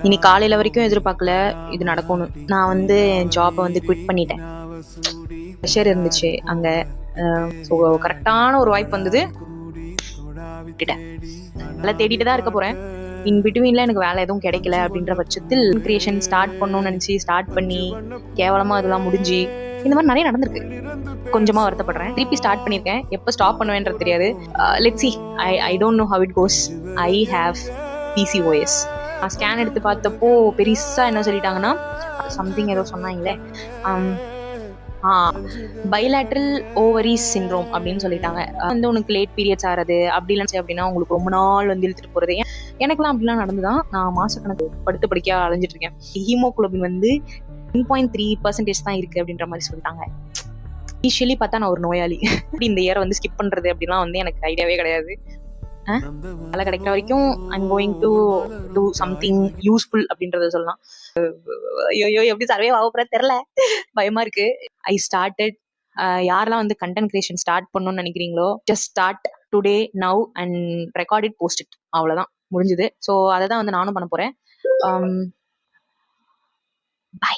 இன்னைக்கு காலையில வரைக்கும் எதிர்பார்க்கல இது நடக்கும்னு. நான் வந்து என் ஜாப்பை வந்து குவிட் பண்ணிட்டேன். ப்ரெஷர் இருந்துச்சு அங்க. ஸோ கரெக்டான ஒரு வாய்ப்பு வந்தது, விட்டுட்டேன். நல்லா தேடிட்டு தான் இருக்க போறேன். இன் பிட்வீன்ல எனக்கு வேலை எதுவும் கிடைக்கல அப்படின்ற பட்சத்தில் கிரியேஷன் ஸ்டார்ட் பண்ணணும்னு நினைச்சு ஸ்டார்ட் பண்ணி கேவலமா இதெல்லாம் முடிஞ்சு இந்த மாதிரி நிறைய நடந்திருக்கு. கொஞ்சமா வருத்தப்படுறேன். திருப்பி ஸ்டார்ட் பண்ணியிருக்கேன். எப்போ ஸ்டாப் பண்ணுவேன்றது தெரியாது. Let's see. I don't know how it goes. I have PCOS. Scan எடுத்து பார்த்தப்போ பெருசா என்ன சொல்லிட்டாங்கன்னா, சம்திங் ஏதோ சொன்னாங்களே, பைலேட்ரல் ஓவரிஸ் சிண்ட்ரோம் அப்படின்னு சொல்லிட்டாங்க. வந்து உனக்கு லேட் பீரியட்ஸ் ஆறது அப்படி இல்லைன்னு அப்படின்னா உங்களுக்கு ரொம்ப நாள் வந்து இழுத்துட்டு போறது. எனக்குலாம் அப்படிலாம் நடந்துதான். நான் மாசக்கணக்கு படுத்து படிக்க அலைஞ்சிட்டு இருக்கேன். ஹீமோகுளோபின் வந்து 10.3% தான் இருக்கு அப்படின்ற மாதிரி சொல்லிட்டாங்க. யூஸ்வலி பார்த்தா நான் ஒரு நோயாளி. இப்படி இந்த இயரை வந்து ஸ்கிப் பண்றது அப்படிலாம் வந்து எனக்கு ஐடியாவே கிடையாது. வேலை கிடைக்கிற வரைக்கும் I'm going to do something useful அப்படின்றத சொல்லலாம். ஐயோ எப்படி சர்வே ஆக போற தெரியல, பயமா இருக்கு. I started. யாரெல்லாம் வந்து கண்டென்ட் கிரியேஷன் ஸ்டார்ட் பண்ணணும்னு நினைக்கிறீங்களோ, just start today now and record it, post it. அவ்வளவுதான், முடிஞ்சுது. ஸோ அதை தான் வந்து நானும் பண்ண போறேன். பை.